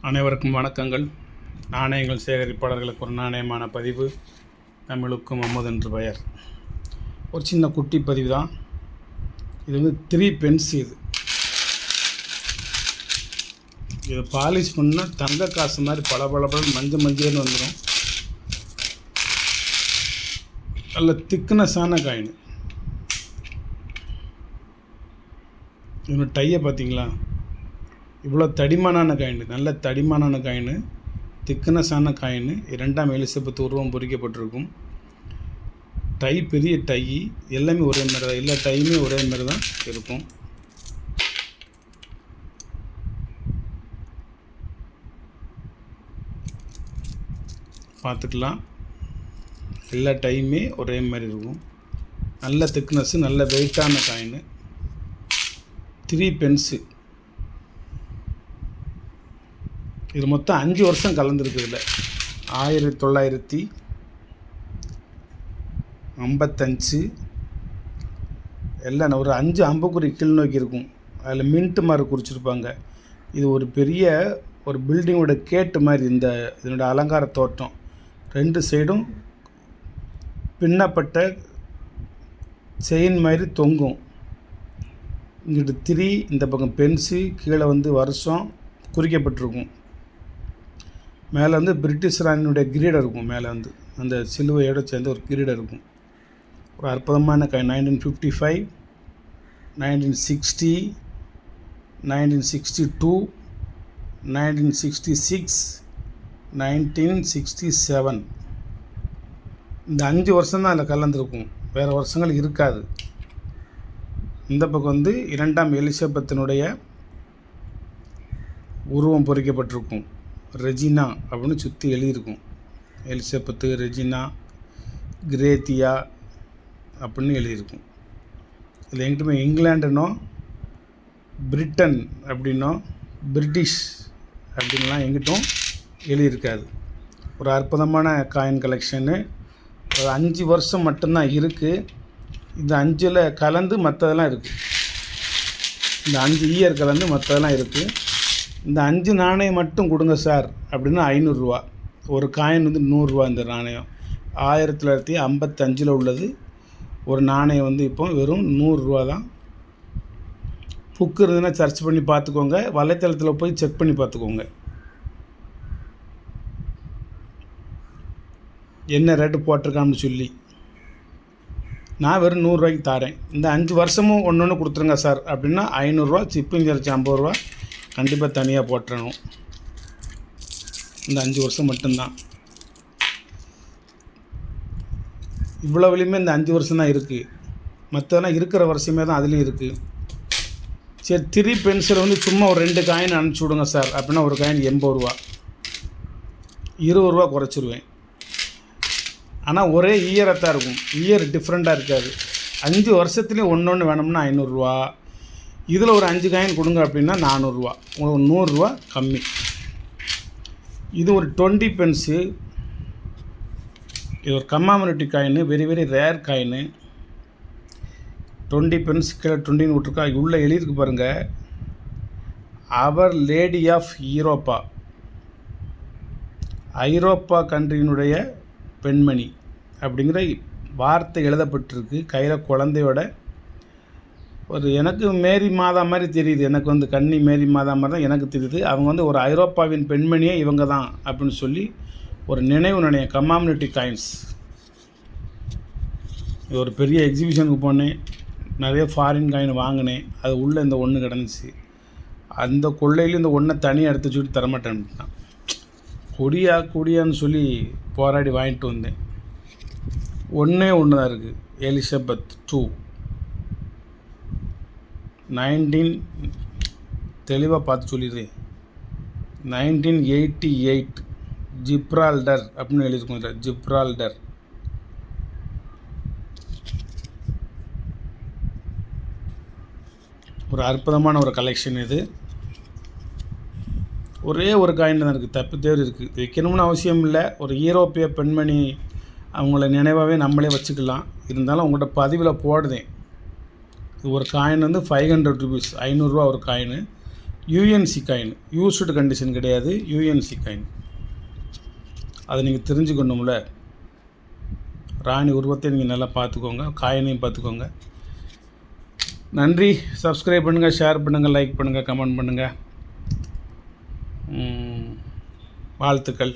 அனைவருக்கும் வணக்கங்கள். நாணயங்கள் சேகரிப்பாளர்களுக்கு ஒரு நாணயமான பதிவு. தமிழுக்கும் அமுது என்று பெயர். ஒரு சின்ன குட்டி பதிவு தான் இது. 3 பென்ஸ். இது பாலிஷ் பண்ணால் தங்க காசு மாதிரி பளபளன்னு மஞ்சள்னு வந்துடும். நல்ல திக்னஸான காயின். இது டையை பார்த்தீங்களா? இவ்வளோ தடிமானான காயின், நல்ல தடிமானான காயின், திக்னஸான காயின். 2ஆம் எலிசபெத் உருவம் பொறிக்கப்பட்டிருக்கும். டை பெரிய டை, எல்லாமே ஒரே மாதிரி தான், எல்லா டையுமே ஒரே மாதிரி தான் இருக்கும். பார்த்துக்கலாம், எல்லா டையுமே ஒரே மாதிரி இருக்கும். நல்ல திக்னஸ்ஸு, நல்ல வெயிட்டான காயின். 3 பென்ஸு. இது மொத்தம் 5 வருஷம் கலந்துருக்கு. இதில் 1955 எல்லாம் ஒரு 5 அம்புக்குறி கீழ் நோக்கி இருக்கும். அதில் மின்ட்டு மாதிரி குறிச்சிருப்பாங்க. இது ஒரு பெரிய ஒரு பில்டிங்கோட கேட்டு மாதிரி. இதனோட அலங்கார தோட்டம் 2 சைடும் பின்னப்பட்ட செயின் மாதிரி தொங்கும். இங்கிட்டு 3, இந்த பக்கம் பென்ஸு, கீழே வருஷம் குறிக்கப்பட்டிருக்கும். மேலே பிரிட்டிஷ் ராணியுடைய கிரீடம் இருக்கும். மேலே அந்த சிலுவையோடு சேர்ந்து ஒரு கிரீடம் இருக்கும். ஒரு அற்புதமான காயின். 1955, 1960, 1962, 1966, 1967. இந்த 5 வருஷம் தான் அதில் கலந்துருக்கும். வேறு வருஷங்கள் இருக்காது. இந்த பக்கம் 2ஆம் எலிசபெத்தினுடைய உருவம் பொறிக்கப்பட்டிருக்கும். ரெஜினா அப்படின்னு சுற்றி எழுதியிருக்கும். எலிசபெத்து, ரெஜினா, கிரேத்தியா அப்படின்னு எழுதியிருக்கும். இதில் எங்கிட்டுமே இங்கிலாண்டுனோ பிரிட்டன் அப்படின்னோ பிரிட்டிஷ் அப்படின்லாம் எங்கிட்டும் எழுதியிருக்காது. ஒரு அற்புதமான காயின் கலெக்ஷனு. ஒரு 5 வருஷம் மட்டும்தான் இருக்குது. இந்த 5ல் கலந்து மற்றதெல்லாம் இருக்குது. இந்த 5 இயர் கலந்து மற்றதெல்லாம் இருக்குது. இந்த 5 நாணயம் மட்டும் கொடுங்க சார் அப்படின்னா 500 ரூபா. ஒரு காயின் 100 ரூபா. இந்த நாணயம் 1955 உள்ளது. ஒரு நாணயம் இப்போ வெறும் 100 ரூபா தான். புக்கு இருந்ததுன்னா சர்ச் பண்ணி பார்த்துக்கோங்க. வலைத்தளத்தில் போய் செக் பண்ணி பார்த்துக்கோங்க என்ன ரேட்டு போட்டிருக்கான்னு சொல்லி. நான் வெறும் 100 ரூபாய்க்கு தரேன். இந்த 5 வருஷமும் ஒன்று கொடுத்துருங்க சார் அப்படின்னா 500 ரூபா. சிப்பிங் சார்ஜ் 50 ரூபா கண்டிப்பாக தனியாக போட்டுறணும். இந்த 5 வருஷம் மட்டும்தான். இவ்வளவுலையுமே இந்த 5 வருஷம் தான் இருக்குது. மற்றதெல்லாம் இருக்கிற வருஷமே தான் அதுலேயும் இருக்குது. சரி, 3 பென்சில் சும்மா ஒரு 2 காயின் அனுப்பிச்சி விடுங்க சார் அப்படின்னா ஒரு காயின் 80 ரூபா. 20 ரூபா குறைச்சிருவேன். ஆனால் ஒரே இயராக தான் இருக்கும். இயர் டிஃப்ரெண்ட்டாக இருக்காது. 5 வருஷத்துலேயும் ஒன்று வேணும்னா 500 ரூபா. இதில் ஒரு 5 காயின் கொடுங்க அப்படின்னா 400 ரூபா. உங்களுக்கு 100 ரூபா கம்மி. இது ஒரு 20 பென்ஸு. இது ஒரு கம்மாமினிட்டி coin. Very very rare coin. 20 pence. கீழே 20ன்னு விட்ருக்கா. உள்ளே எழுதிருக்கு பாருங்கள், அவர் லேடி ஆஃப் யூரோப்பா. ஐரோப்பா கண்ட்ரியினுடைய பெண்மணி அப்படிங்கிற வார்த்தை எழுதப்பட்டிருக்கு. கையில் குழந்தையோட ஒரு எனக்கு மேரி மாதா மாதிரி தெரியுது. எனக்கு கன்னி மேரி மாதா மாதிரி தான் எனக்கு தெரியுது. அவங்க ஒரு ஐரோப்பாவின் பெண்மணியே இவங்க தான் அப்படின்னு சொல்லி ஒரு நினைவு நாணயம். கம்மாமினிட்டி காயின்ஸ். இது ஒரு பெரிய எக்ஸிபிஷனுக்கு போனேன். நிறைய ஃபாரின் காயின் வாங்கினேன். அது உள்ளே இந்த ஒன்று கிடந்துச்சு. அந்த கொள்ளையிலும் இந்த ஒன்றை தனியாக எடுத்து சொல்லிட்டு தரமாட்டேன்ட்டான். கொடியான்னு சொல்லி போராடி வாங்கிட்டு வந்தேன். ஒன்றே ஒன்று தான் இருக்குது. எலிசபெத் 2 19 தெளிவாக பார்த்து சொல்லிடுறேன். 1988 ஜிப்ரால்டர் அப்படின்னு எழுதியிருக்கோம். இதில் ஜிப்ரால்டர். ஒரு அற்புதமான ஒரு கலெக்ஷன் இது. ஒரே ஒரு காயின் தான் இருக்குது. தப்பு தேவை இருக்குது. வைக்கணும்னு அவசியம் இல்லை. ஒரு யூரோப்பிய பெண்மணி அவங்கள நினைவாகவே நம்மளே வச்சுக்கலாம். இருந்தாலும் உங்கள்கிட்ட பதிவில் போடுதேன். இது ஒரு காயின் 500 ருபீஸ். 500 ரூபா ஒரு coin. UNC coin, used condition கிடையாது, யூஎன்சி காயின். அதை நீங்கள் தெரிஞ்சுக்கணும்ல. ராணி உருவத்தை நீங்கள் நல்லா பார்த்துக்கோங்க, காயினையும் பார்த்துக்கோங்க. நன்றி. சப்ஸ்கிரைப் பண்ணுங்கள், ஷேர் பண்ணுங்கள், லைக் பண்ணுங்கள், கமெண்ட் பண்ணுங்கள். வாழ்த்துக்கள்.